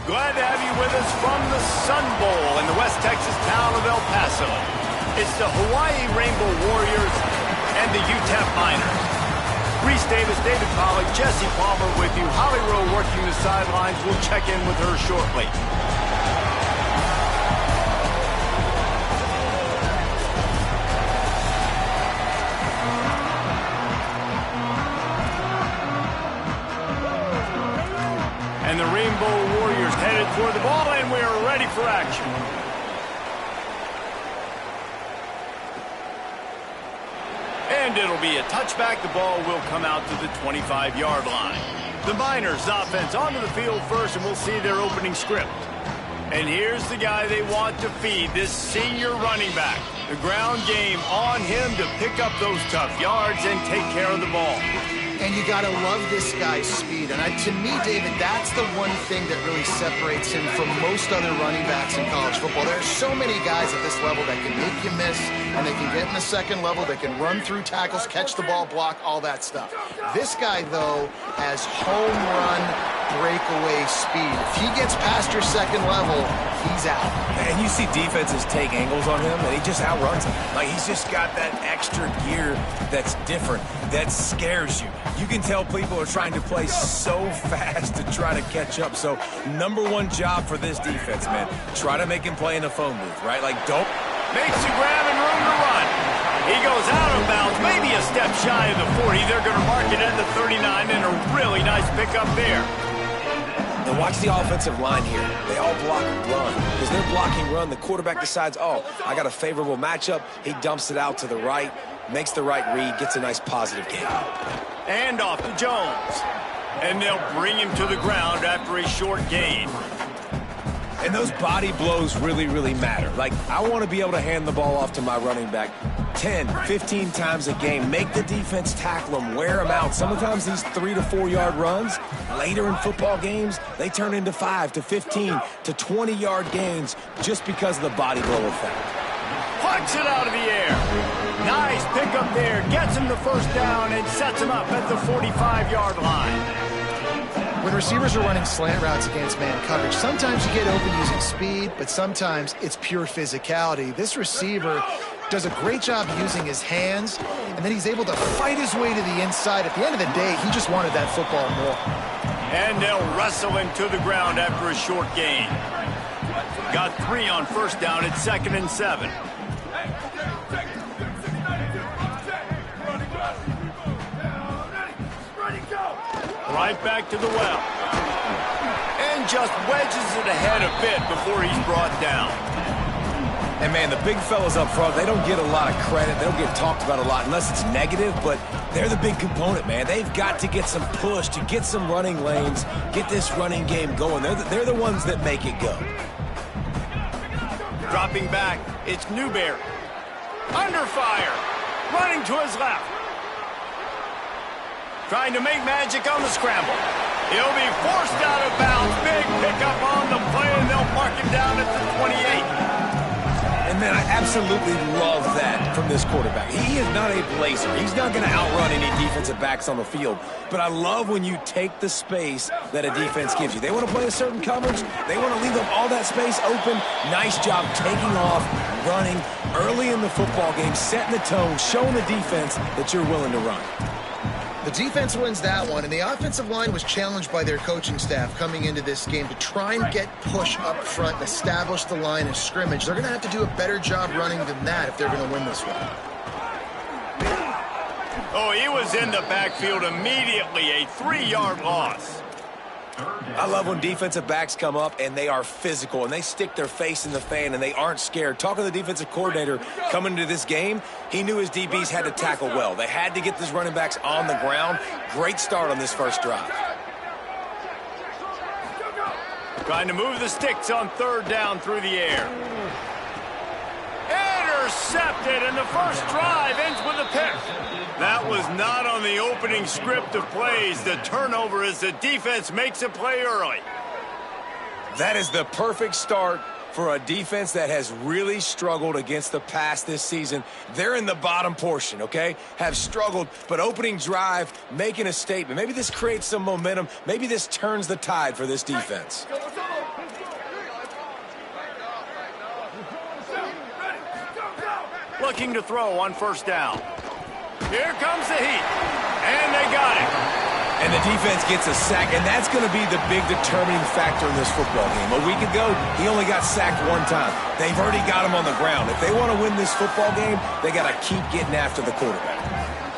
Glad to have you with us from the Sun Bowl in the West Texas town of El Paso. It's the Hawaii Rainbow Warriors and the Utep Miners. Reese Davis, David Pollack, Jesse Palmer with you. Holly Rowe working the sidelines. We'll check in with her shortly. And the Rainbow Warriors headed toward the ball, and we are ready for action. And it'll be a touchback. The ball will come out to the 25-yard line. The Miners offense onto the field first, and we'll see their opening script. And here's the guy they want to feed, this senior running back. The ground game on him to pick up those tough yards and take care of the ball. And you got to love this guy's speed. And to me, David, that's the one thing that really separates him from most other running backs in college football. There are so many guys at this level that can make you miss, and they can get in the second level, they can run through tackles, catch the ball, block, all that stuff. This guy, though, has home run breakaway speed. If he gets past your second level, he's out. And you see defenses take angles on him, and he just outruns them. Like, he's just got that extra gear that's different, that scares you. You can tell people are trying to play so fast to try to catch up. So, number one job for this defense, man, try to make him play in the phone booth, right? Like, don't. Makes the grab and room to run. He goes out of bounds, maybe a step shy of the 40. They're going to mark it at the 39, and a really nice pickup there. And watch the offensive line here. They all block run. Because they're blocking run, the quarterback decides, oh, I got a favorable matchup. He dumps it out to the right, makes the right read, gets a nice positive gain. And off to Jones. And they'll bring him to the ground after a short gain. And those body blows really, really matter. Like, I want to be able to hand the ball off to my running back 10, 15 times a game. Make the defense tackle them, wear them out. Sometimes these 3 to 4 yard runs, later in football games, they turn into 5 to 15 to 20 yard gains just because of the body blow effect. Plucks it out of the air. Nice pickup there. Gets him the first down and sets him up at the 45-yard line. When receivers are running slant routes against man coverage, sometimes you get open using speed, but sometimes it's pure physicality. This receiver does a great job using his hands, and then he's able to fight his way to the inside. At the end of the day, he just wanted that football more. And they'll wrestle him to the ground after a short gain. Got 3 on first down at 2nd and 7. Right back to the well. And just wedges it ahead a bit before he's brought down. And, man, the big fellas up front, they don't get a lot of credit. They don't get talked about a lot unless it's negative, but they're the big component, man. They've got to get some push, to get some running lanes, get this running game going. They're the ones that make it go. Dropping back, it's Newberry. Under fire. Running to his left. Trying to make magic on the scramble. He'll be forced out of bounds. Big pickup on the play, and they'll mark him down at the 28. And, man, I absolutely love that from this quarterback. He is not a blazer. He's not going to outrun any defensive backs on the field. But I love when you take the space that a defense gives you. They want to play a certain coverage. They want to leave them all that space open. Nice job taking off, running early in the football game, setting the tone, showing the defense that you're willing to run. The defense wins that one, and the offensive line was challenged by their coaching staff coming into this game to try and get push up front and establish the line of scrimmage. They're going to have to do a better job running than that if they're going to win this one. Oh, he was in the backfield immediately, a 3-yard loss. I love when defensive backs come up and they are physical and they stick their face in the fan and they aren't scared. Talking to the defensive coordinator coming into this game, he knew his DBs had to tackle well. They had to get these running backs on the ground. Great start on this first drive. Trying to move the sticks on 3rd down through the air. Intercepted, and the first drive ends with a pick. That was not on the opening script of plays. The turnover as the defense makes a play early. That is the perfect start for a defense that has really struggled against the pass this season. They're in the bottom portion, okay? Have struggled, but opening drive, making a statement. Maybe this creates some momentum. Maybe this turns the tide for this defense. Looking to throw on first down. Here comes the heat. And they got it. And the defense gets a sack, and that's going to be the big determining factor in this football game. A week ago, he only got sacked one time. They've already got him on the ground. If they want to win this football game, they got to keep getting after the quarterback.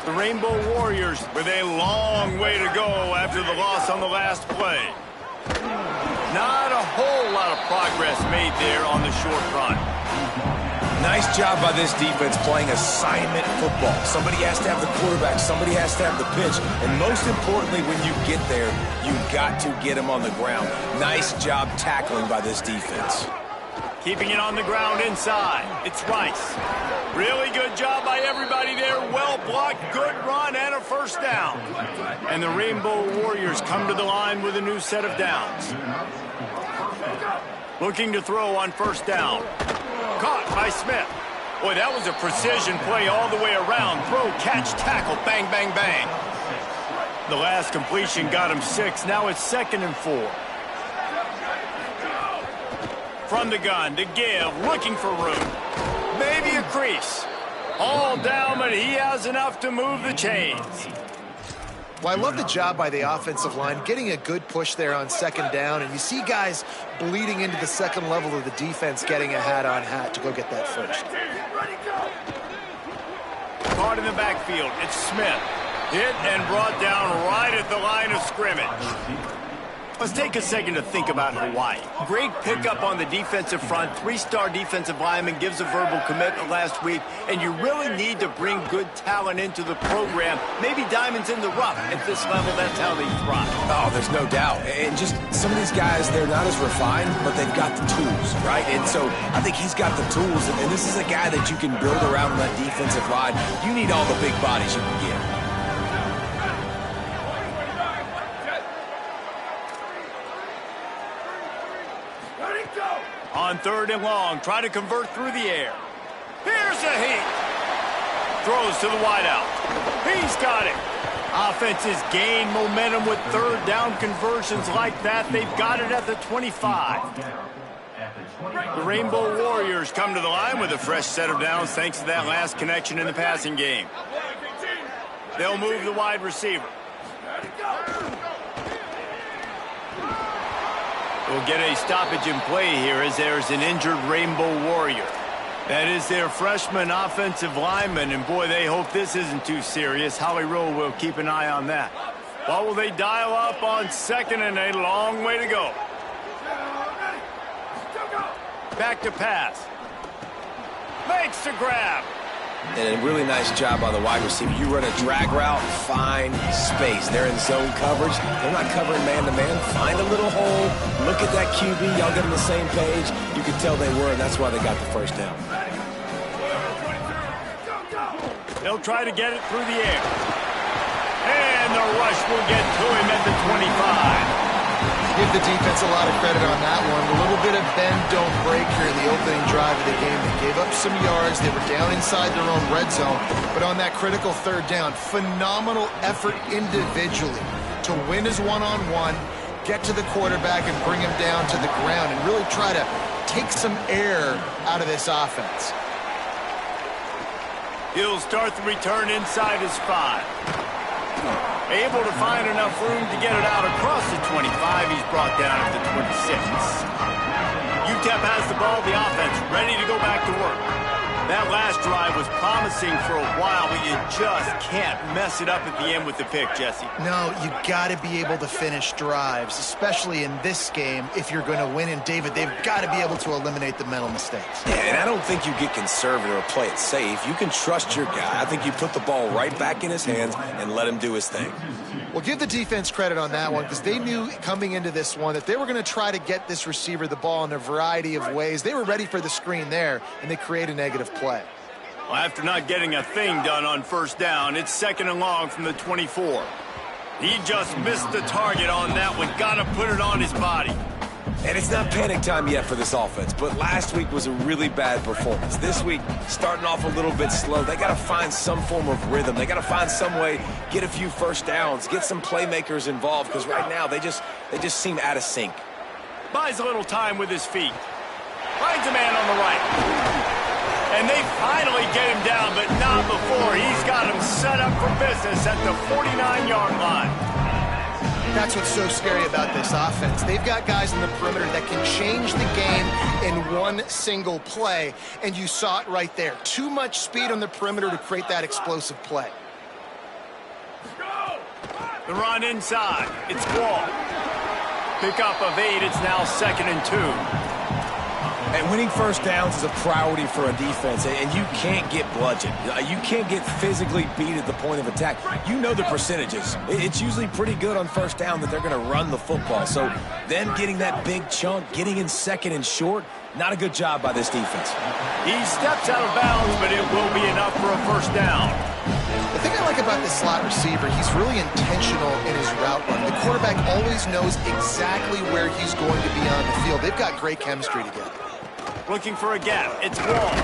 The Rainbow Warriors with a long way to go after the loss on the last play. Not a whole lot of progress made there on the short run. Nice job by this defense playing assignment football. Somebody has to have the quarterback. Somebody has to have the pitch. And most importantly, when you get there, you've got to get him on the ground. Nice job tackling by this defense. Keeping it on the ground inside. It's Rice. Really good job by everybody there. Well blocked, good run, and a first down. And the Rainbow Warriors come to the line with a new set of downs. Looking to throw on first down. Caught by Smith. Boy, that was a precision play all the way around. Throw, catch, tackle, bang, bang, bang. The last completion got him 6. Now it's 2nd and 4. From the gun to give, looking for room. Maybe a crease. All down, but he has enough to move the chains. Well, I love the job by the offensive line, getting a good push there on 2nd down, and you see guys bleeding into the second level of the defense getting a hat-on-hat to go get that first. Caught in the backfield, it's Smith. Hit and brought down right at the line of scrimmage. Let's take a second to think about Hawaii. Great pickup on the defensive front. 3-star defensive lineman gives a verbal commitment last week, and you really need to bring good talent into the program. Maybe diamonds in the rough. At this level, that's how they thrive. Oh, there's no doubt. And just some of these guys, they're not as refined, but they've got the tools, right? And so I think he's got the tools, and this is a guy that you can build around that defensive line. You need all the big bodies you can get. On 3rd and long, try to convert through the air. Here's a heat. Throws to the wideout. He's got it. Offenses gain momentum with 3rd down conversions like that. They've got it at the 25. The Rainbow Warriors come to the line with a fresh set of downs thanks to that last connection in the passing game. They'll move the wide receiver. We'll get a stoppage in play here as there's an injured Rainbow Warrior. That is their freshman offensive lineman, and boy, they hope this isn't too serious. Holly Rowe will keep an eye on that. What will they dial up on 2nd and a long way to go? Back to pass. Makes the grab. And a really nice job by the wide receiver. You run a drag route, find space. They're in zone coverage. They're not covering man-to-man. Find a little hole. Look at that QB. Y'all get on the same page. You can tell they were, and that's why they got the first down. They'll try to get it through the air. And the rush will get to him at the 25. Give the defense a lot of credit on that one. A little bit of bend, don't break here in the opening drive of the game. They gave up some yards. They were down inside their own red zone. But on that critical 3rd down, phenomenal effort individually to win his one-on-one, get to the quarterback and bring him down to the ground and really try to take some air out of this offense. He'll start the return inside his 5. Able to find enough room to get it out across the 25. He's brought down at the 26. Utep has the ball, the offense ready to go back to work. That last drive was promising for a while, but you just can't mess it up at the end with the pick, Jesse. No, you got to be able to finish drives, especially in this game if you're going to win. And, David, they've got to be able to eliminate the mental mistakes. Yeah, and I don't think you get conservative or play it safe. You can trust your guy. I think you put the ball right back in his hands and let him do his thing. Well, give the defense credit on that one because they knew coming into this one that they were going to try to get this receiver the ball in a variety of ways. They were ready for the screen there, and they create a negative play. Well, after not getting a thing done on first down, it's 2nd and long from the 24. He just missed the target on that one. Got to put it on his body. And it's not panic time yet for this offense, but last week was a really bad performance. This week, starting off a little bit slow. They got to find some form of rhythm. They got to find some way, get a few first downs, get some playmakers involved, because right now they just seem out of sync. Buys a little time with his feet. Finds a man on the right. And they finally get him down, but not before. He's got him set up for business at the 49-yard line. That's what's so scary about this offense. They've got guys in the perimeter that can change the game in one single play, and you saw it right there. Too much speed on the perimeter to create that explosive play. The run inside. It's Wall. Pickup of 8. It's now 2nd and 2. And winning first downs is a priority for a defense, and you can't get bludgeoned. You can't get physically beat at the point of attack. You know the percentages. It's usually pretty good on first down that they're going to run the football. So then getting that big chunk, getting in 2nd and short, not a good job by this defense. He steps out of bounds, but it will be enough for a first down. The thing I like about this slot receiver, he's really intentional in his route run. The quarterback always knows exactly where he's going to be on the field. They've got great chemistry together. Looking for a gap. It's Wall.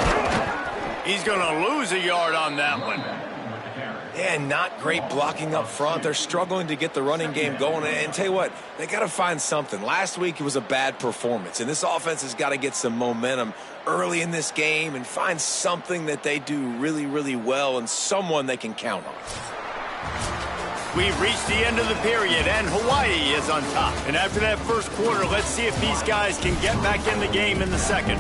He's going to lose a yard on that one. Yeah, not great blocking up front. They're struggling to get the running game going. And tell you what, they got to find something. Last week it was a bad performance, and this offense has got to get some momentum early in this game and find something that they do really, really well and someone they can count on. We've reached the end of the period, and Hawaii is on top. And after that first quarter, let's see if these guys can get back in the game in the second.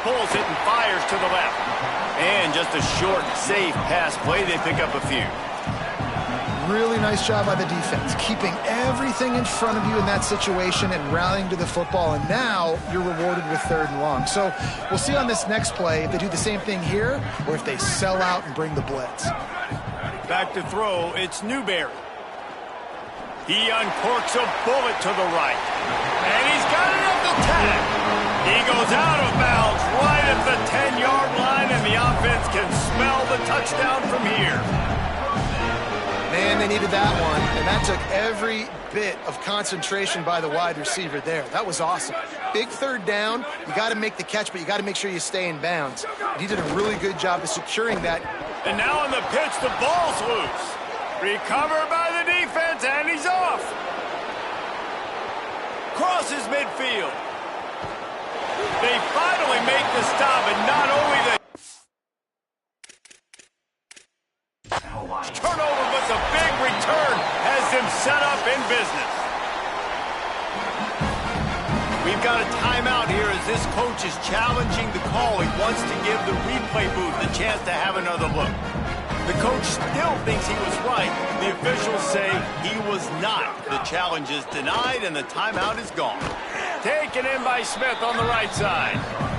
Pulls it and fires to the left. And just a short, safe pass play. They pick up a few. Really nice job by the defense, keeping everything in front of you in that situation and rallying to the football. And now you're rewarded with 3rd and long. So we'll see on this next play if they do the same thing here or if they sell out and bring the blitz. Back to throw. It's Newberry. He uncorks a bullet to the right. And he's got it at the 10. He goes out of bounds right at the 10-yard line, and the offense can smell the touchdown from here. Man, they needed that one, and that took every bit of concentration by the wide receiver there. That was awesome. Big 3rd down. You got to make the catch, but you got to make sure you stay in bounds. And he did a really good job of securing that. And now on the pitch, the ball's loose. Recovered by the defense, and he's off. Crosses midfield. They finally make the stop, and not only the turnover, but the big return has them set up in business. We've got a timeout here as this coach is challenging the call. He wants to give the replay booth the chance to have another look. The coach still thinks he was right. The officials say he was not. The challenge is denied, and the timeout is gone. Taken in by Smith on the right side.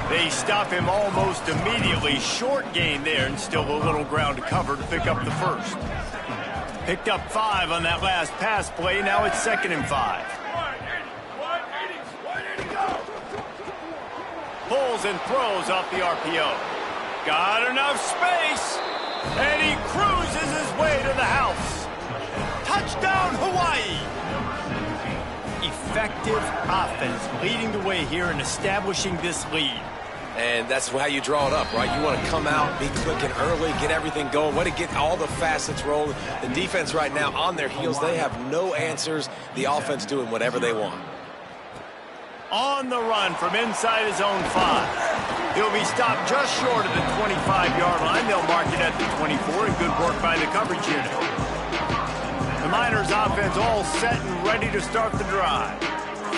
They stop him almost immediately. Short gain there, and still a little ground to cover to pick up the first. Picked up 5 on that last pass play. Now it's 2nd and 5. Pulls and throws off the RPO. Got enough space. And he cruises his way to the house. Touchdown, Hawaii! Effective offense leading the way here and establishing this lead. And that's how you draw it up, right? You want to come out, be clicking early, get everything going, want to get all the facets rolling. The defense right now on their heels, they have no answers. The offense doing whatever they want. On the run from inside his own 5. He'll be stopped just short of the 25-yard line. They'll mark it at the 24, and good work by the coverage unit. The Miners offense all set and ready to start the drive.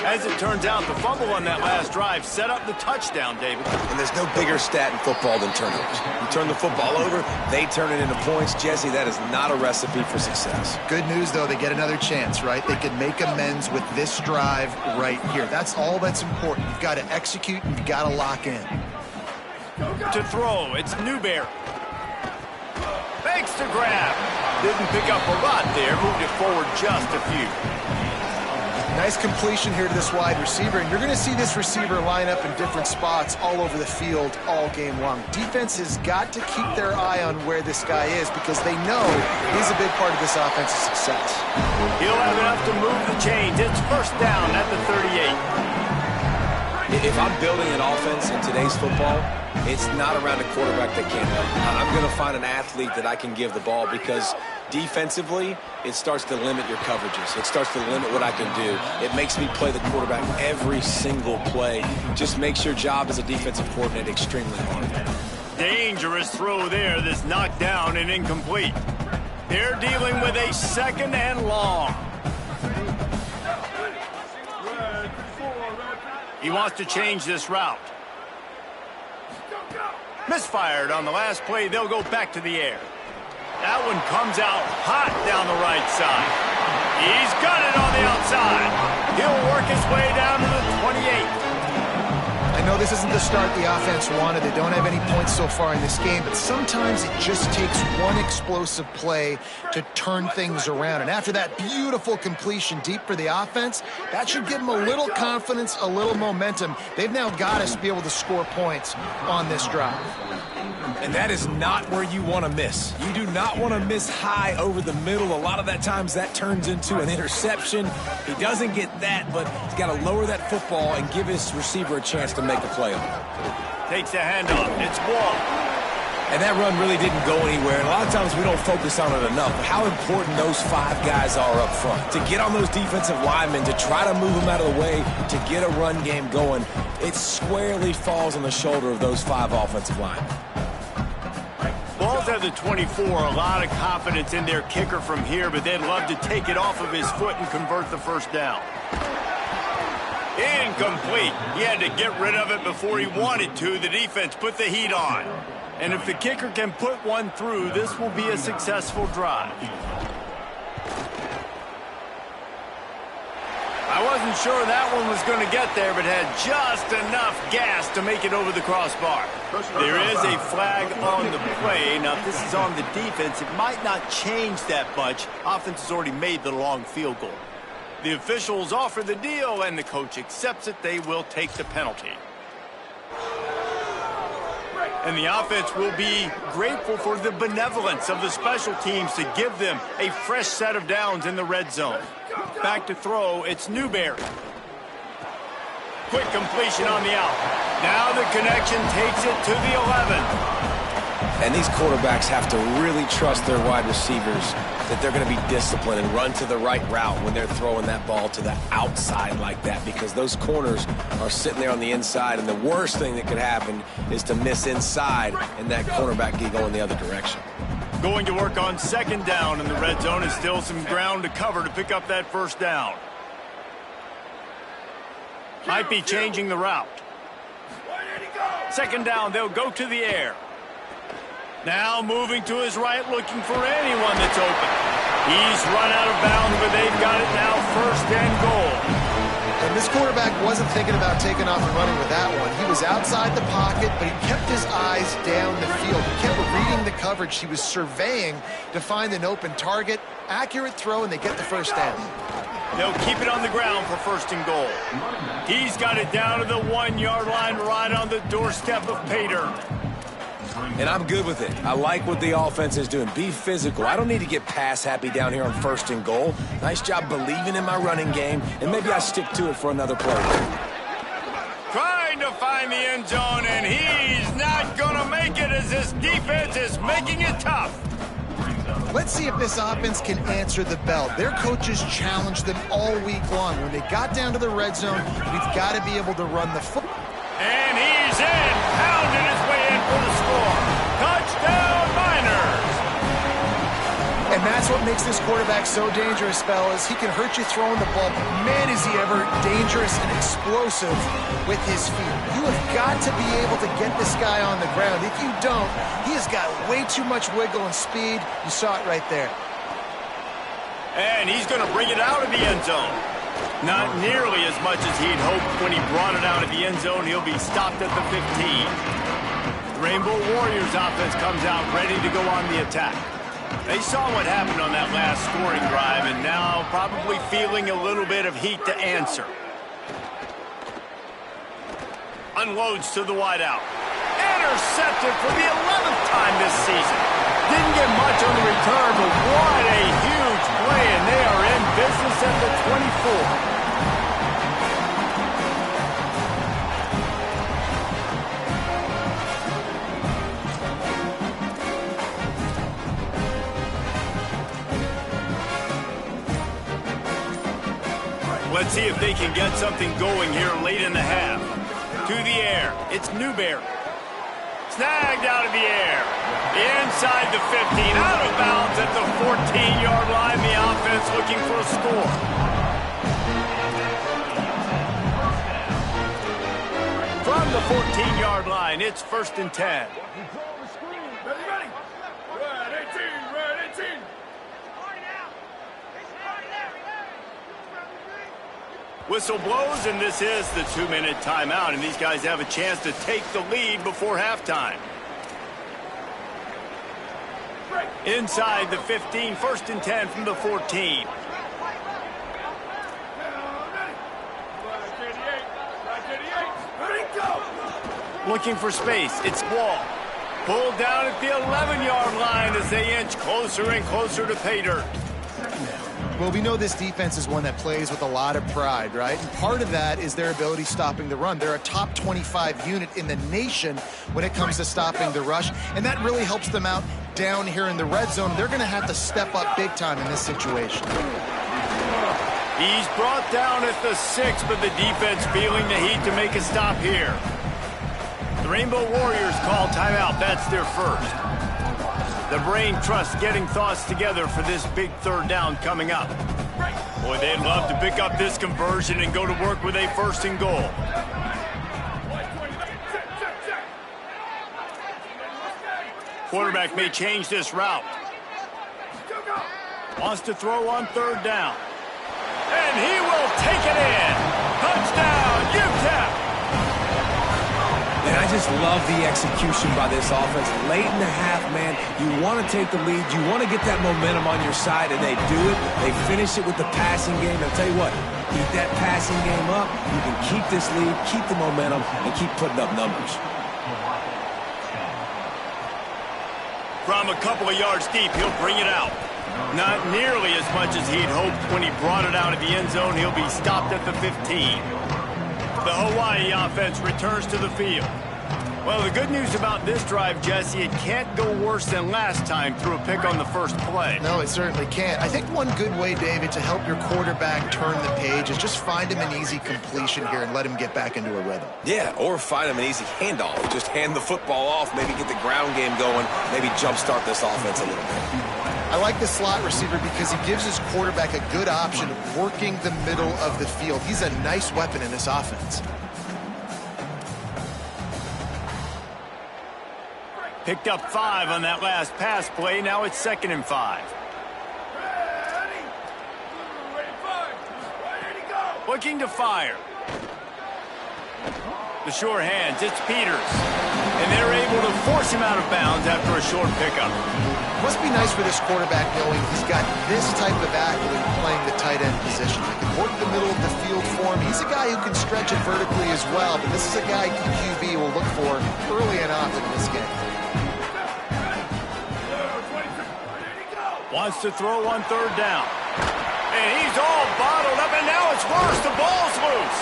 As it turns out, the fumble on that last drive set up the touchdown, David. And there's no bigger stat in football than turnovers. You turn the football over, they turn it into points. Jesse, that is not a recipe for success. Good news, though, they get another chance, right? They can make amends with this drive right here. That's all that's important. You've got to execute, and you've got to lock in. To throw, it's Newberry. Fakes to grab. Didn't pick up a lot there. Moved it forward just a few. Nice completion here to this wide receiver, and you're going to see this receiver line up in different spots all over the field all game long. Defense has got to keep their eye on where this guy is because they know he's a big part of this offense's success. He'll have enough to move the chains. It's first down at the 38. If I'm building an offense in today's football, it's not around a quarterback that can't run. I'm going to find an athlete that I can give the ball because defensively, it starts to limit your coverages. It starts to limit what I can do. It makes me play the quarterback every single play. Just makes your job as a defensive coordinator extremely hard. Dangerous throw there that's knocked down and incomplete. They're dealing with a 2nd and long. He wants to change this route. Misfired on the last play. They'll go back to the air. That one comes out hot down the right side. He's got it on the outside. He'll work his way down to the 28. I know this isn't the start the offense wanted. They don't have any points so far in this game, but sometimes it just takes one explosive play to turn things around. And after that beautiful completion deep for the offense, that should give them a little confidence, a little momentum. They've now got us to be able to score points on this drive. And that is not where you want to miss. You do not want to miss high over the middle. A lot of that times that turns into an interception. He doesn't get that, but he's got to lower that football and give his receiver a chance to make a play on it. Takes the handoff. It's ball. And that run really didn't go anywhere. And a lot of times we don't focus on it enough. But how important those 5 guys are up front. To get on those defensive linemen, to try to move them out of the way, to get a run game going, it squarely falls on the shoulder of those 5 offensive linemen. Ball's at the 24. A lot of confidence in their kicker from here, but they'd love to take it off of his foot and convert the first down. Incomplete. He had to get rid of it before he wanted to. The defense put the heat on. And if the kicker can put one through, this will be a successful drive. I wasn't sure that one was going to get there, but had just enough gas to make it over the crossbar. There is a flag on the play. Now, if this is on the defense, it might not change that much. Offense has already made the long field goal. The officials offer the deal, and the coach accepts it. They will take the penalty. And the offense will be grateful for the benevolence of the special teams to give them a fresh set of downs in the red zone. Back to throw, it's Newberry. Quick completion on the out. Now the connection takes it to the 11. And these quarterbacks have to really trust their wide receivers that they're going to be disciplined and run to the right route when they're throwing that ball to the outside like that, because those corners are sitting there on the inside, and the worst thing that could happen is to miss inside and that cornerback get going the other direction. Going to work on 2nd down in the red zone, and still some ground to cover to pick up that first down. Might be changing the route. 2nd down, they'll go to the air. Now moving to his right, looking for anyone that's open. He's run out of bounds, but they've got it now 1st and goal. And this quarterback wasn't thinking about taking off and running with that one. He was outside the pocket, but he kept his eyes down the field. He kept reading the coverage. He was surveying to find an open target. Accurate throw, and they get the first down. They'll keep it on the ground for 1st and goal. He's got it down to the 1-yard line, right on the doorstep of Pater. And I'm good with it. I like what the offense is doing. Be physical. I don't need to get pass happy down here on 1st and goal. Nice job believing in my running game, and maybe I stick to it for another play. Trying to find the end zone, and he's not going to make it as this defense is making it tough. Let's see if this offense can answer the bell. Their coaches challenged them all week long. When they got down to the red zone, we've got to be able to run the football. And he's in, pounding his way in for the score. Touchdown, Miners! And that's what makes this quarterback so dangerous, fellas. He can hurt you throwing the ball, but man, is he ever dangerous and explosive with his feet. You have got to be able to get this guy on the ground. If you don't, he has got way too much wiggle and speed. You saw it right there. And he's going to bring it out of the end zone. Not nearly as much as he'd hoped when he brought it out of the end zone. He'll be stopped at the 15. The Rainbow Warriors offense comes out ready to go on the attack. They saw what happened on that last scoring drive, and now probably feeling a little bit of heat to answer. Unloads to the wideout. Intercepted for the 11th time this season. Didn't get much on the return, but what a huge play, and they are in business at the 24. Let's see if they can get something going here late in the half. To the air, it's Newberry. Snagged out of the air. Inside the 15, out of bounds at the 14-yard line. The offense looking for a score. From the 14-yard line, it's 1st and 10. Whistle blows, and this is the 2-minute timeout, and these guys have a chance to take the lead before halftime. Inside the 15, 1st and 10 from the 14. Looking for space, it's Wall. Pulled down at the 11-yard line as they inch closer and closer to pay dirt. Well, we know this defense is one that plays with a lot of pride, right? And part of that is their ability stopping the run. They're a top 25 unit in the nation when it comes to stopping the rush, and that really helps them out down here in the red zone. They're going to have to step up big time in this situation. He's brought down at the 6, but the defense feeling the heat to make a stop here. The Rainbow Warriors call timeout. That's their first. The brain trust getting thoughts together for this big 3rd down coming up. Boy, they'd love to pick up this conversion and go to work with a 1st and goal. Quarterback may change this route. Wants to throw on 3rd down. And he will take it in. Touchdown, Utep! And I just love the execution by this offense. Late in the half, man, you want to take the lead. You want to get that momentum on your side, and they do it. They finish it with the passing game. I'll tell you what, keep that passing game up. You can keep this lead, keep the momentum, and keep putting up numbers. From a couple of yards deep, he'll bring it out. Not nearly as much as he'd hoped when he brought it out of the end zone. He'll be stopped at the 15. The Hawaii offense returns to the field. Well, the good news about this drive, Jesse, it can't go worse than last time through a pick on the first play. No, it certainly can't. I think one good way, David, to help your quarterback turn the page is just find him an easy completion here and let him get back into a rhythm. Yeah, or find him an easy handoff. Just hand the football off, maybe get the ground game going, maybe jumpstart this offense a little bit. I like the slot receiver because he gives his quarterback a good option of working the middle of the field. He's a nice weapon in this offense. Picked up 5 on that last pass play. Now it's 2nd and 5. Looking to fire. The sure hands, it's Peters. And they're able to force him out of bounds after a short pickup. Must be nice for this quarterback knowing he's got this type of athlete playing the tight end position. He can work the middle of the field for him. He's a guy who can stretch it vertically as well, but this is a guy QB will look for early and often in this game. Wants to throw on 3rd down. And he's all bottled up, and now it's worse. The ball's loose.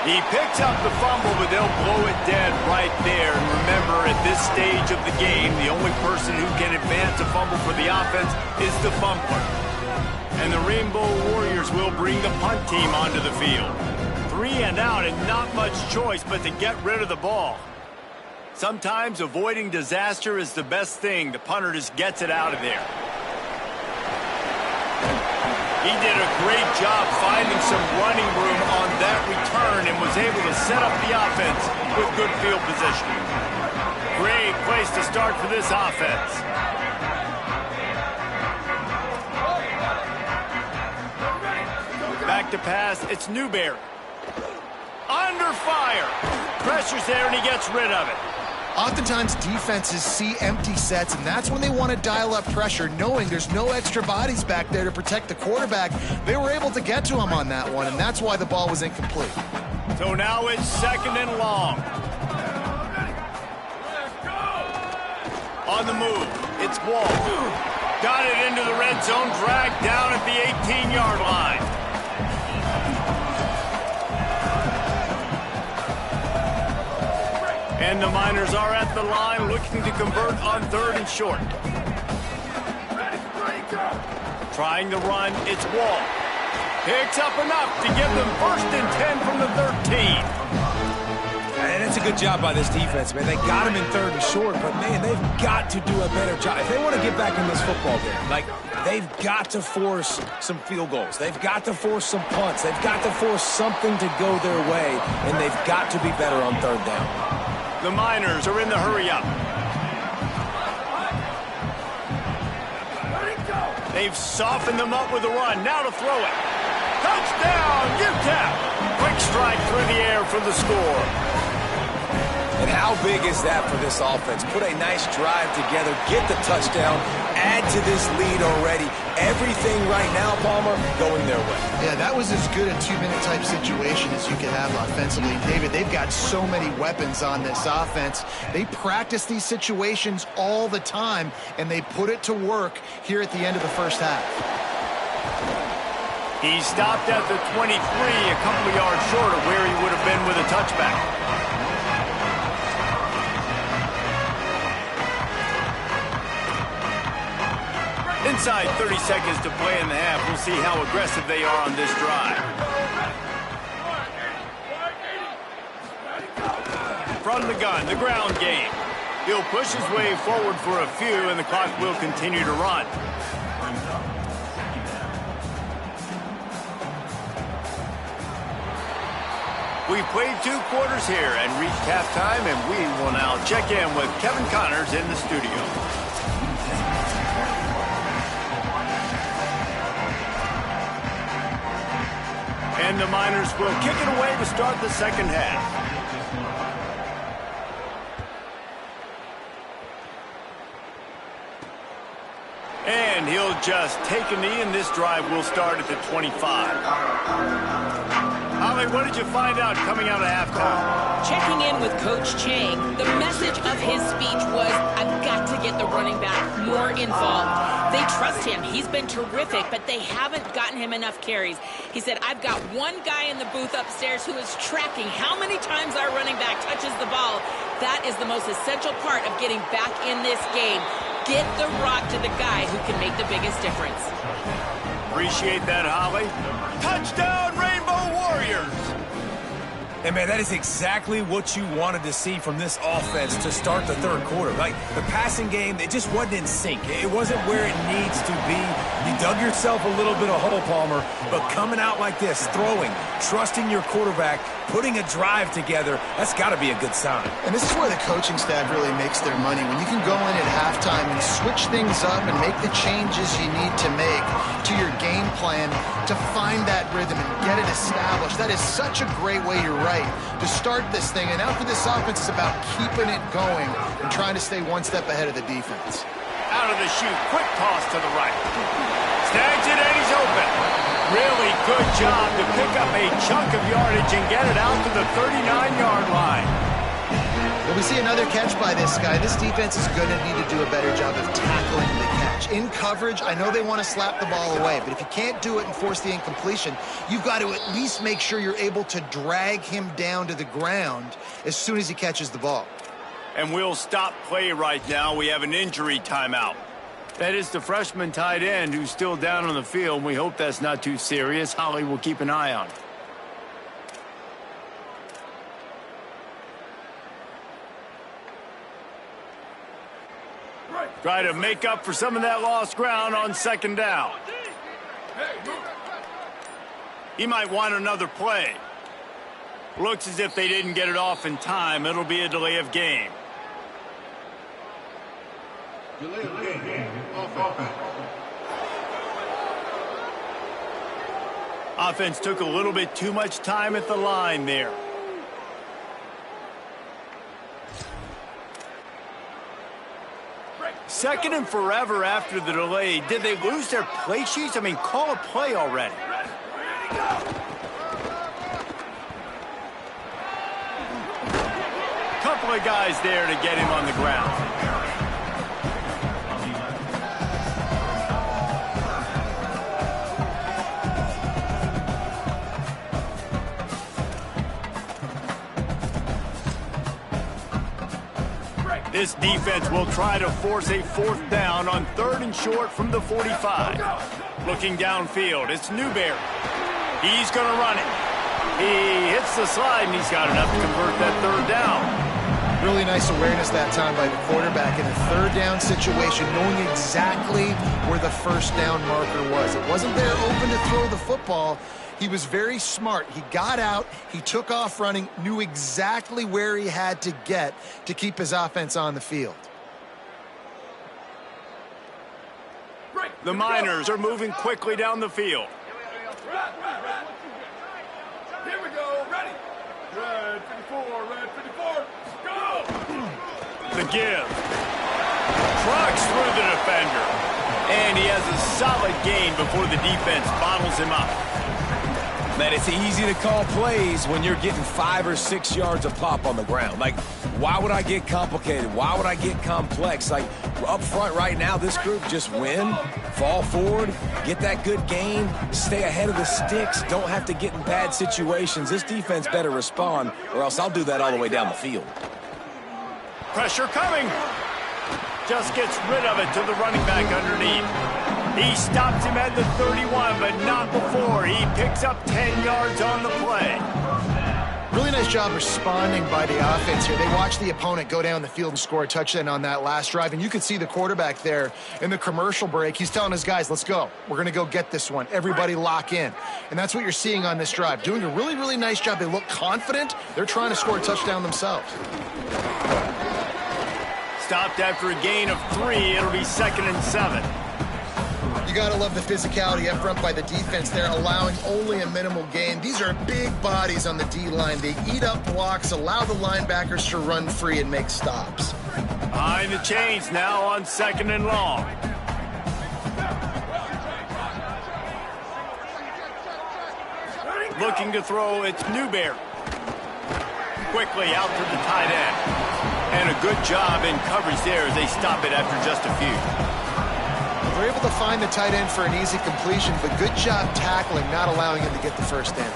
He picks up the fumble, but they'll blow it dead right there. And remember, at this stage of the game, the only person who can advance a fumble for the offense is the fumbler. And the Rainbow Warriors will bring the punt team onto the field. 3 and out, and not much choice but to get rid of the ball. Sometimes avoiding disaster is the best thing. The punter just gets it out of there. He did a great job finding some running room on that return and was able to set up the offense with good field position. Great place to start for this offense. Back to pass, it's Newberry. Under fire. Pressure's there and he gets rid of it. Oftentimes, defenses see empty sets, and that's when they want to dial up pressure, knowing there's no extra bodies back there to protect the quarterback. They were able to get to him on that one, and that's why the ball was incomplete. So now it's 2nd and long. On the move, it's Wall. Got it into the red zone, dragged down at the 18-yard line. And the Miners are at the line looking to convert on 3rd and short. Trying to run, it's Wall. Picks up enough to give them 1st and 10 from the 13. And it's a good job by this defense, man. They got him in 3rd and short, but, man, they've got to do a better job. If they want to get back in this football game, like, they've got to force some field goals. They've got to force some punts. They've got to force something to go their way, and they've got to be better on 3rd down. The Miners are in the hurry-up. They've softened them up with a run. Now to throw it. Touchdown, Utep! Quick strike through the air for the score. And how big is that for this offense? Put a nice drive together, get the touchdown, add to this lead already. Everything right now, Palmer, going their way. Yeah, that was as good a 2-minute type situation as you could have offensively. David, they've got so many weapons on this offense. They practice these situations all the time, and they put it to work here at the end of the first half. He stopped at the 23, a couple of yards short of where he would have been with a touchback. Inside 30 seconds to play in the half. We'll see how aggressive they are on this drive. From the gun, the ground game. He'll push his way forward for a few, and the clock will continue to run. We've played 2 quarters here and reached halftime, and we will now check in with Kevin Connors in the studio. And the Miners will kick it away to start the second half. And he'll just take a knee, and this drive will start at the 25. Holly, what did you find out coming out of halftime? Checking in with Coach Chang, the message of his speech was, I've got to get the running back more involved. They trust him. He's been terrific, but they haven't gotten him enough carries. He said, I've got one guy in the booth upstairs who is tracking how many times our running back touches the ball. That is the most essential part of getting back in this game. Get the rock to the guy who can make the biggest difference. Appreciate that, Holly. Touchdown, Rainbow Warriors! And, man, that is exactly what you wanted to see from this offense to start the 3rd quarter. Like, the passing game, it just wasn't in sync. It wasn't where it needs to be. You dug yourself a little bit of hole, Palmer, but coming out like this, throwing, trusting your quarterback, putting a drive together, that's got to be a good sign. And this is where the coaching staff really makes their money. When you can go in at halftime and switch things up and make the changes you need to make to your game plan to find that rhythm and get it established. That is such a great way, you're right, to start this thing. And now for this offense, it's about keeping it going and trying to stay one step ahead of the defense. Out of the chute, quick toss to the right. Snags it and he's open. Really good job to pick up a chunk of yardage and get it out to the 39-yard line. Well, we see another catch by this guy. This defense is going to need to do a better job of tackling the catch. In coverage, I know they want to slap the ball away, but if you can't do it and force the incompletion, you've got to at least make sure you're able to drag him down to the ground as soon as he catches the ball. And we'll stop play right now. We have an injury timeout. That is the freshman tight end who's still down on the field. We hope that's not too serious. Holly will keep an eye on it. Try to make up for some of that lost ground on 2nd down. He might want another play. Looks as if they didn't get it off in time. It'll be a delay of game. Delay of game. Offense took a little bit too much time at the line there. Second and forever after the delay. Did they lose their play sheets? I mean, call a play already. Couple of guys there to get him on the ground. This defense will try to force a 4th down on 3rd and short from the 45. Looking downfield, it's Newberry. He's going to run it. He hits the slide, and he's got enough to convert that third down. Really nice awareness that time by the quarterback in a third down situation, knowing exactly where the first down marker was. It wasn't there open to throw the football. He was very smart. He got out, he took off running, knew exactly where he had to get to keep his offense on the field. The Miners are moving quickly down the field. Here we go, ready. Red 54, go! The give. Trucks through the defender. And he has a solid gain before the defense bottles him up. Man, it's easy to call plays when you're getting 5 or 6 yards of pop on the ground. Like, why would I get complicated? Why would I get complex? Like, up front right now, this group just win, fall forward, get that good gain, stay ahead of the sticks, don't have to get in bad situations. This defense better respond, or else I'll do that all the way down the field. Pressure coming. Just gets rid of it to the running back underneath. He stops him at the 31, but not before. He picks up 10 yards on the play. Really nice job responding by the offense here. They watched the opponent go down the field and score a touchdown on that last drive, and you could see the quarterback there in the commercial break. He's telling his guys, let's go. We're going to go get this one. Everybody lock in. And that's what you're seeing on this drive. Doing a really, really nice job. They look confident. They're trying to score a touchdown themselves. Stopped after a gain of 3. It'll be 2nd and 7. You got to love the physicality up front by the defense there, allowing only a minimal gain. These are big bodies on the D-line. They eat up blocks, allow the linebackers to run free and make stops. Behind the chains now on 2nd and long. Looking to throw, it's Newberry. Quickly out to the tight end. And a good job in coverage there as they stop it after just a few. They're able to find the tight end for an easy completion, but good job tackling, not allowing him to get the first down.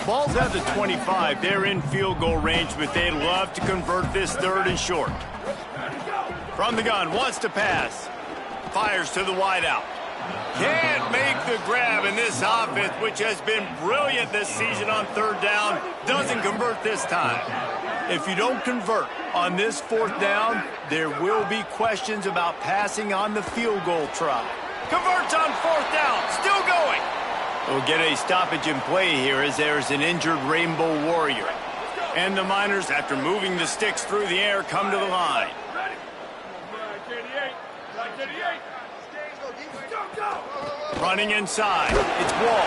Ball's at the 25. They're in field goal range, but they'd love to convert this 3rd and short. From the gun, wants to pass. Fires to the wideout. Can't make the grab, in this offense, which has been brilliant this season on 3rd down, doesn't convert this time. If you don't convert on this 4th down, there will be questions about passing on the field goal try. Converts on 4th down, still going. We'll get a stoppage in play here as there's an injured Rainbow Warrior. And the Miners, after moving the sticks through the air, come to the line. Running inside, it's Wall.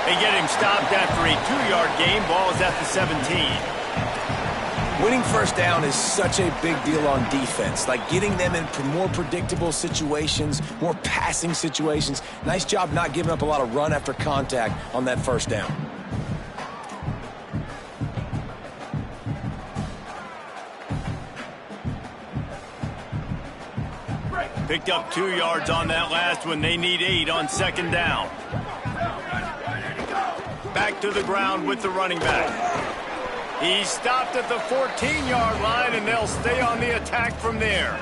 They get him stopped after a 2-yard gain. Ball is at the 17. Winning first down is such a big deal on defense. Like getting them in more predictable situations, more passing situations. Nice job not giving up a lot of run after contact on that first down. Picked up 2 yards on that last one. They need 8 on 2nd down. Back to the ground with the running back. He stopped at the 14-yard line, and they'll stay on the attack from there.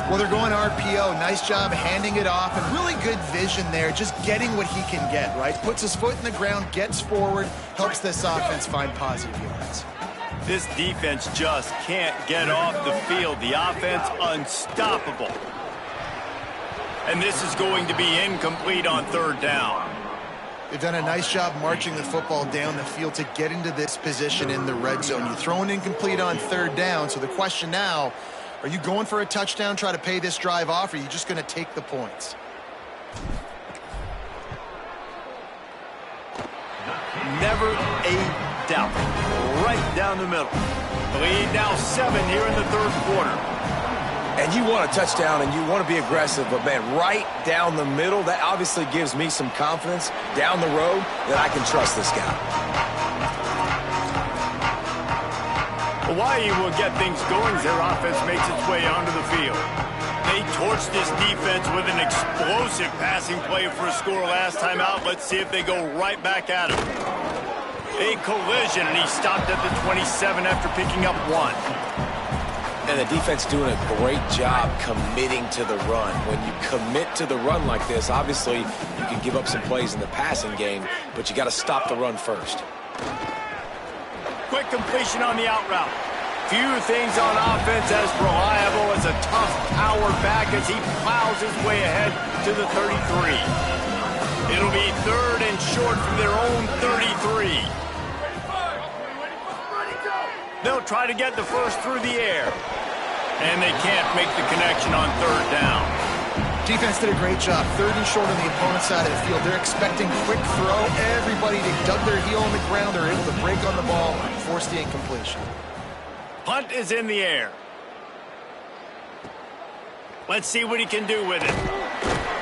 Well, they're going RPO. Nice job handing it off, and really good vision there, just getting what he can get, right? Puts his foot in the ground, gets forward, helps this offense find positive yards. This defense just can't get off the field. The offense unstoppable. And this is going to be incomplete on 3rd down. They've done a nice job marching the football down the field to get into this position in the red zone. You throw an incomplete on 3rd down, so the question now, are you going for a touchdown, try to pay this drive off, or are you just going to take the points? Never a doubt. Right down the middle. The lead now 7 here in the 3rd quarter. And you want a touchdown and you want to be aggressive, but man, right down the middle, that obviously gives me some confidence down the road that I can trust this guy. Hawaii will get things going as their offense makes its way onto the field. They torched this defense with an explosive passing play for a score last time out. Let's see if they go right back at him. A collision, and he stopped at the 27 after picking up 1. And the defense doing a great job committing to the run. When you commit to the run like this, obviously you can give up some plays in the passing game, but you got to stop the run first. Quick completion on the out route. Few things on offense as reliable as a tough power back as he plows his way ahead to the 33. It'll be 3rd and short from their own 33. They'll try to get the first through the air. And they can't make the connection on 3rd down. Defense did a great job. 3rd and short on the opponent's side of the field. They're expecting quick throw. Everybody dug their heel on the ground. They're able to break on the ball and force the incompletion. Punt is in the air. Let's see what he can do with it.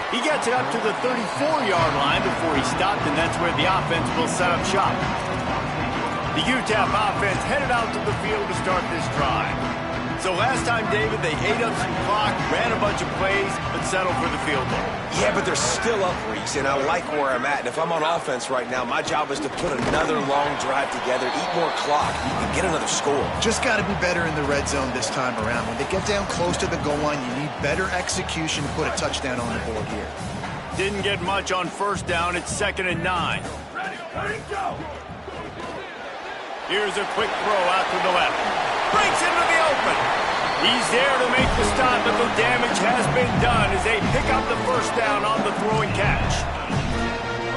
He gets it up to the 34-yard line before he stopped, and that's where the offense will set up shop. The Utep offense headed out to the field to start this drive. So last time, David, they ate up some clock, ran a bunch of plays, but settled for the field goal. Yeah, but they're still up, Reese, and I like where I'm at. And if I'm on offense right now, my job is to put another long drive together, eat more clock, and get another score. Just got to be better in the red zone this time around. When they get down close to the goal line, you need better execution to put a touchdown on the board here. Didn't get much on 1st down. It's 2nd and 9. Ready, go! Here's a quick throw out to the left. Breaks into the open. He's there to make the stop, but the damage has been done as they pick up the 1st down on the throw and catch.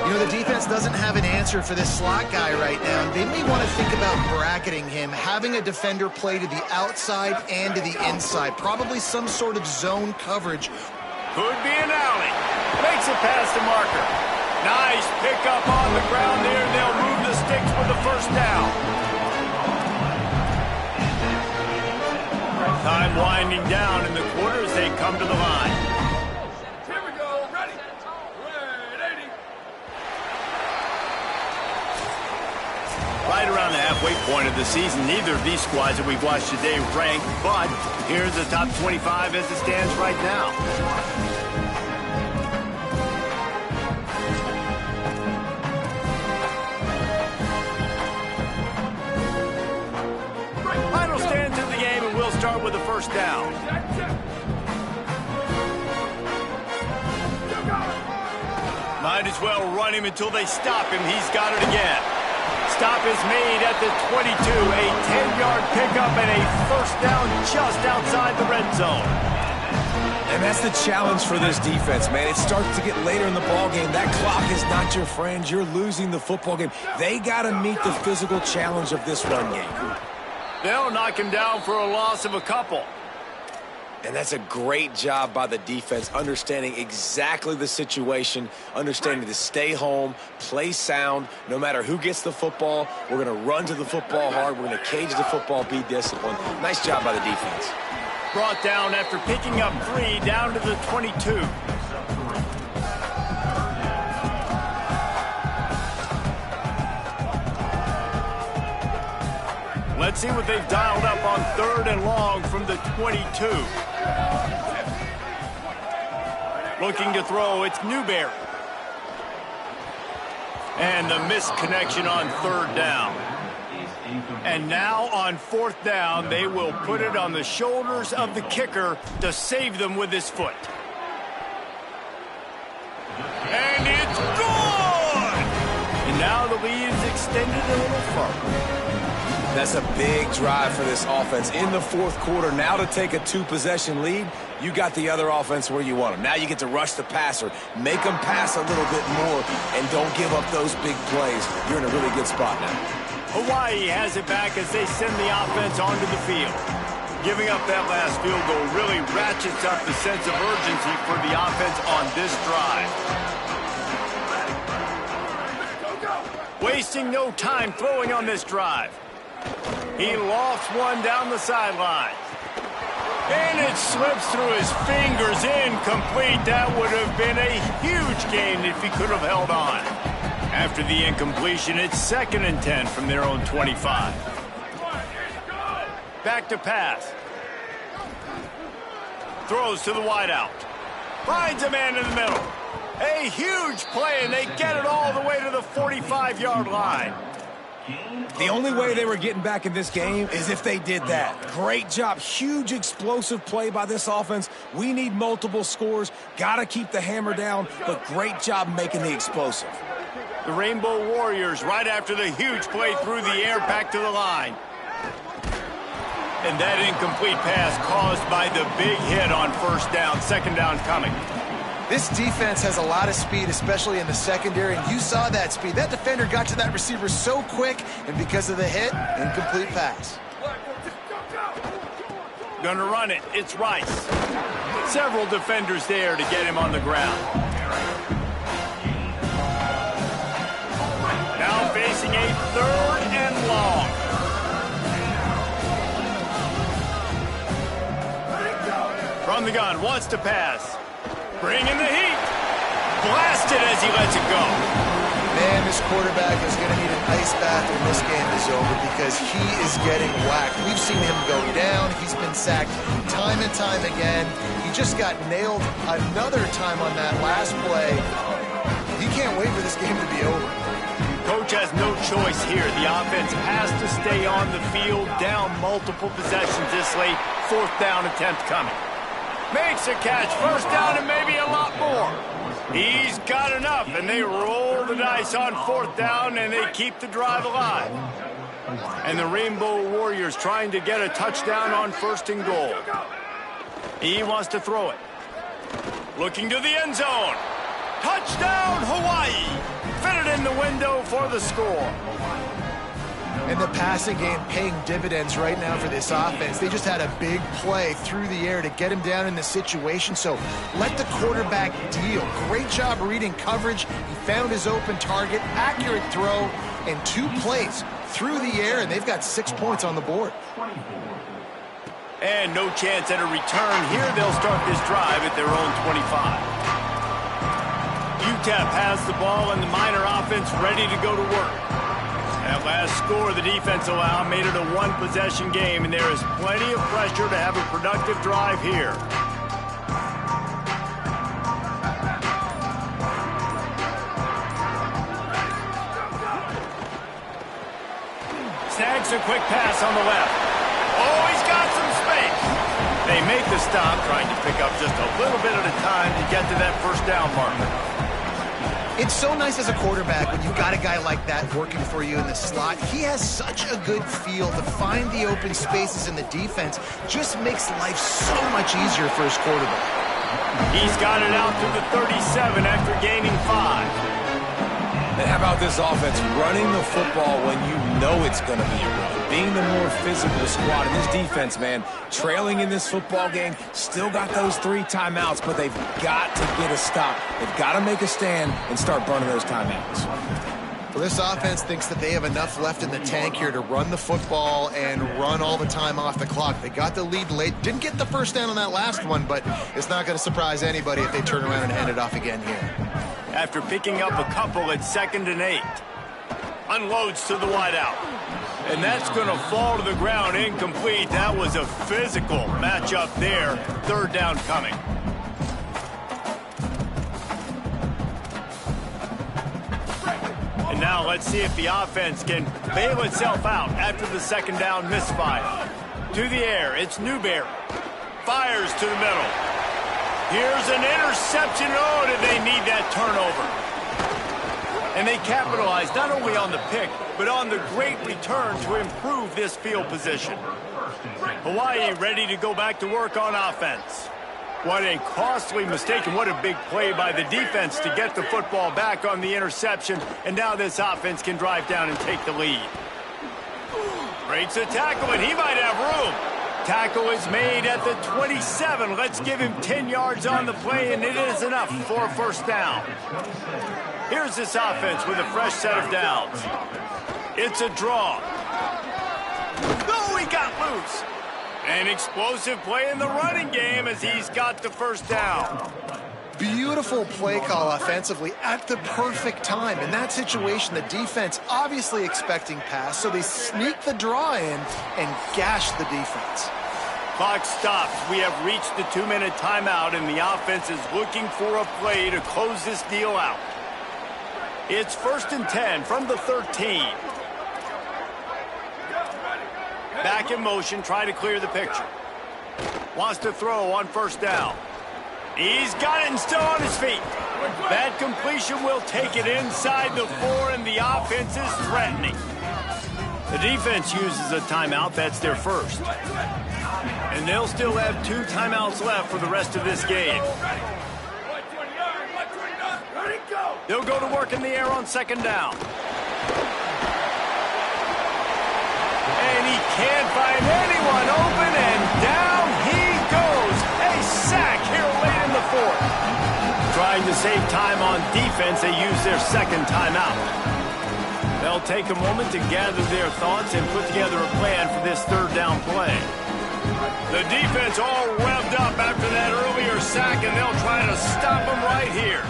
You know, the defense doesn't have an answer for this slot guy right now. They may want to think about bracketing him, having a defender play to the outside and to the inside. Probably some sort of zone coverage. Could be an alley. Makes it past the marker. Nice pickup on the ground there. They'll move the sticks for the 1st down. Time winding down in the quarter as they come to the line. Here we go. Ready. Ready. Right around the halfway point of the season, neither of these squads that we've watched today rank, but here's the top 25 as it stands right now. Final stands in the game, and we'll start with the 1st down. Might as well run him until they stop him. He's got it again. Stop is made at the 22. A 10-yard pickup and a 1st down just outside the red zone. And that's the challenge for this defense, man. It starts to get later in the ballgame. That clock is not your friend. You're losing the football game. They got to meet the physical challenge of this run game. They'll knock him down for a loss of a couple. And that's a great job by the defense, understanding exactly the situation, understanding to stay home, play sound, no matter who gets the football. We're going to run to the football hard. We're going to cage the football, be disciplined. Nice job by the defense. Brought down after picking up 3 down to the 22. Let's see what they've dialed up on 3rd and long from the 22. Looking to throw, it's Newberry. And the missed connection on 3rd down. And now on 4th down, they will put it on the shoulders of the kicker to save them with his foot. And it's good! And now the lead is extended a little further. That's a big drive for this offense in the 4th quarter. Now to take a 2-possession lead, you got the other offense where you want them. Now you get to rush the passer, make them pass a little bit more, and don't give up those big plays. You're in a really good spot now. Hawaii has it back as they send the offense onto the field. Giving up that last field goal really ratchets up the sense of urgency for the offense on this drive. Wasting no time throwing on this drive. He lofts one down the sideline. And it slips through his fingers, incomplete. That would have been a huge gain if he could have held on. After the incompletion, it's 2nd and 10 from their own 25. Back to pass. Throws to the wideout. Finds a man in the middle. A huge play, and they get it all the way to the 45-yard line. The only way they were getting back in this game is if they did that. Great job. Huge explosive play by this offense. We need multiple scores. Got to keep the hammer down, but great job making the explosive. The Rainbow Warriors right after the huge play through the air back to the line. And that incomplete pass caused by the big hit on first down. Second down coming. This defense has a lot of speed, especially in the secondary, and you saw that speed. That defender got to that receiver so quick, and because of the hit, incomplete pass. Gonna run it. It's Rice. Several defenders there to get him on the ground. Now facing a third and long. From the gun, wants to pass. Bringing the heat. Blasted as he lets it go. Man, this quarterback is going to need an ice bath when this game is over because he is getting whacked. We've seen him go down. He's been sacked time and time again. He just got nailed another time on that last play. He can't wait for this game to be over. Coach has no choice here. The offense has to stay on the field, down multiple possessions this late. Fourth down attempt coming. Makes a catch, first down and maybe a lot more. He's got enough, and they roll the dice on fourth down, and they keep the drive alive. And the Rainbow Warriors trying to get a touchdown on first and goal. He wants to throw it. Looking to the end zone. Touchdown, Hawaii! Fitted in the window for the score. And the passing game paying dividends right now for this offense. They just had a big play through the air to get him down in the situation. So let the quarterback deal. Great job reading coverage. He found his open target, accurate throw, and 2 plays through the air, and they've got 6 points on the board. And no chance at a return here. They'll start this drive at their own 25. Utep has the ball, and the Miner offense ready to go to work. That last score the defense allowed made it a one-possession game, and there is plenty of pressure to have a productive drive here. Snags a quick pass on the left. Oh, he's got some space. They make the stop, trying to pick up just a little bit at a time to get to that first down marker. It's so nice as a quarterback when you've got a guy like that working for you in the slot. He has such a good feel to find the open spaces in the defense. Just makes life so much easier for his quarterback. He's got it out to the 37 after gaining 5. And how about this offense running the football when you know it's going to be a run? Being the more physical squad in this defense, man, trailing in this football game, still got those 3 timeouts, but they've got to get a stop. They've got to make a stand and start burning those timeouts. Well, this offense thinks that they have enough left in the tank here to run the football and run all the time off the clock. They got the lead late. Didn't get the first down on that last one, but it's not going to surprise anybody if they turn around and hand it off again here. After picking up a couple at 2nd and 8. Unloads to the wideout. And that's going to fall to the ground incomplete. That was a physical matchup there. Third down coming. And now let's see if the offense can bail itself out after the second down misfire. To the air, it's Newberry. Fires to the middle. Here's an interception. Oh, did they need that turnover? And they capitalized not only on the pick, but on the great return to improve this field position. Hawaii ready to go back to work on offense. What a costly mistake, and what a big play by the defense to get the football back on the interception. And now this offense can drive down and take the lead. Breaks a tackle, and he might have room. Tackle is made at the 27. Let's give him 10 yards on the play, and it is enough for a first down. Here's this offense with a fresh set of downs. It's a draw. Oh, he got loose. An explosive play in the running game as he's got the first down. Beautiful play call offensively at the perfect time. In that situation, the defense obviously expecting pass, so they sneak the draw in and gash the defense. Clock stops. We have reached the 2-minute timeout, and the offense is looking for a play to close this deal out. It's 1st and 10 from the 13. Back in motion, try to clear the picture. Wants to throw on first down. He's got it and still on his feet. That completion will take it inside the 4, and the offense is threatening. The defense uses a timeout. That's their first. And they'll still have 2 timeouts left for the rest of this game. They'll go to work in the air on second down. And he can't find anyone open, and down he goes. A sack here late in the 4th. Trying to save time on defense, they use their second timeout. They'll take a moment to gather their thoughts and put together a plan for this third down play. The defense all revved up after that earlier sack, and they'll try to stop him right here.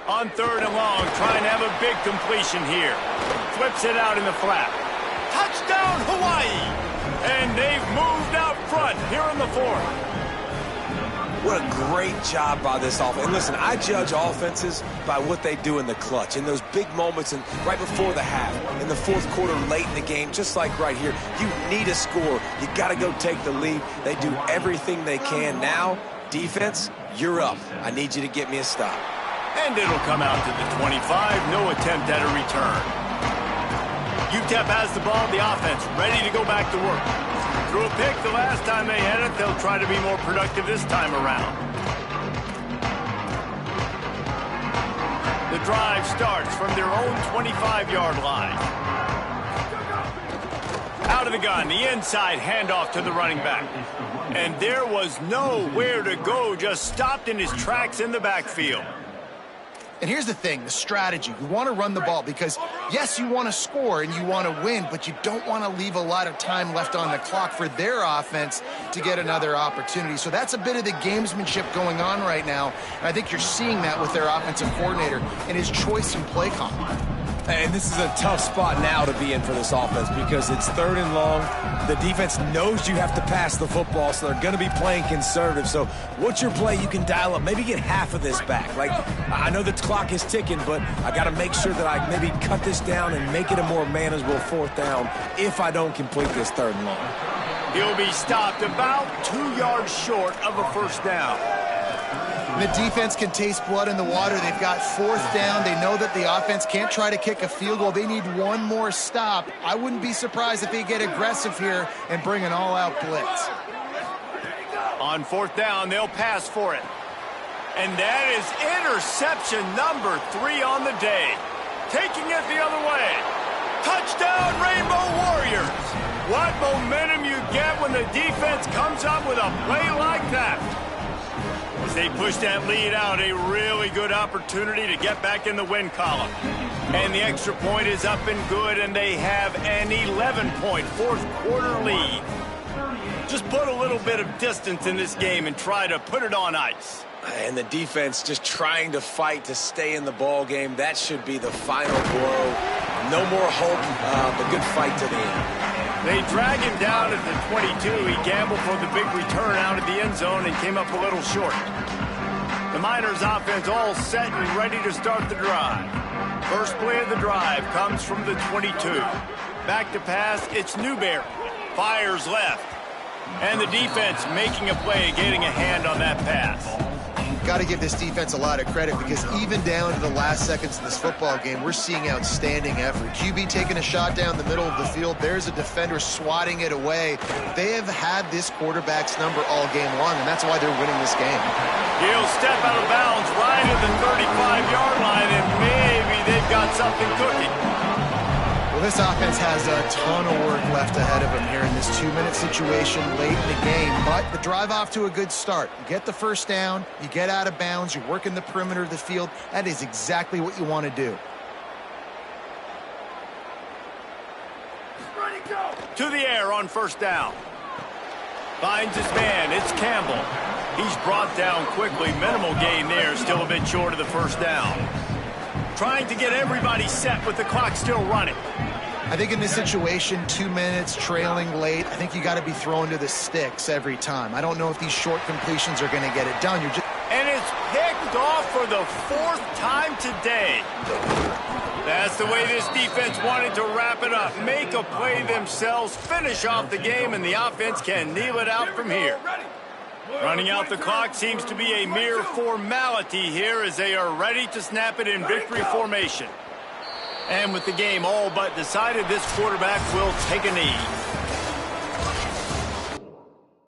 On third and long, trying to have a big completion here. Flips it out in the flat. Touchdown, Hawaii! And they've moved out front here in the 4th. What a great job by this offense. And listen, I judge offenses by what they do in the clutch, in those big moments and right before the half, in the 4th quarter, late in the game, just like right here. You need a score. You got to go take the lead. They do everything they can. Now, defense, you're up. I need you to get me a stop. And it'll come out to the 25. No attempt at a return. Utep has the ball. The offense ready to go back to work. Threw a pick the last time they had it. They'll try to be more productive this time around. The drive starts from their own 25-yard line. Out of the gun, the inside handoff to the running back. And there was nowhere to go, just stopped in his tracks in the backfield. And here's the thing, the strategy. You want to run the ball because, yes, you want to score and you want to win, but you don't want to leave a lot of time left on the clock for their offense to get another opportunity. So that's a bit of the gamesmanship going on right now. And I think you're seeing that with their offensive coordinator and his choice in play call. And this is a tough spot now to be in for this offense because it's third and long. The defense knows you have to pass the football, so they're going to be playing conservative. So what's your play you can dial up? Maybe get half of this back. Like, I know the clock is ticking, but I got to make sure that I maybe cut this down and make it a more manageable 4th down if I don't complete this third and long. He'll be stopped about 2 yards short of a first down. The defense can taste blood in the water. They've got 4th down. They know that the offense can't try to kick a field goal. They need one more stop. I wouldn't be surprised if they get aggressive here and bring an all-out blitz. On 4th down, they'll pass for it. And that is interception number 3 on the day. Taking it the other way. Touchdown, Rainbow Warriors. What momentum you get when the defense comes up with a play like that. As they push that lead out, a really good opportunity to get back in the win column. And the extra point is up and good, and they have an 11-point 4th quarter lead. Just put a little bit of distance in this game and try to put it on ice. And the defense just trying to fight to stay in the ball game. That should be the final blow. No more hope, but good fight to the end. They drag him down at the 22. He gambled for the big return out of the end zone and came up a little short. The Miners offense all set and ready to start the drive. First play of the drive comes from the 22. Back to pass, it's Newberry. Fires left. And the defense making a play, getting a hand on that pass. Got to give this defense a lot of credit because even down to the last seconds of this football game, we're seeing outstanding effort. QB taking a shot down the middle of the field. There's a defender swatting it away. They have had this quarterback's number all game long, and that's why they're winning this game. He'll step out of bounds right at the 35-yard line, and maybe they've got something cooking. Well, this offense has a ton of work left ahead of them here in this 2-minute situation late in the game, but the drive off to a good start. You get the first down, you get out of bounds, you work in the perimeter of the field. That is exactly what you want to do. Ready, go! To the air on first down. Finds his man, it's Campbell. He's brought down quickly, minimal gain there, still a bit short of the first down. Trying to get everybody set with the clock still running. I think in this situation, 2 minutes, trailing late, I think you got to be throwing to the sticks every time. I don't know if these short completions are going to get it done. And it's picked off for the 4th time today. That's the way this defense wanted to wrap it up. Make a play themselves, finish off the game, and the offense can kneel it out from here. Running out the clock seems to be a mere formality here as they are ready to snap it in victory formation. And with the game all but decided, this quarterback will take a knee.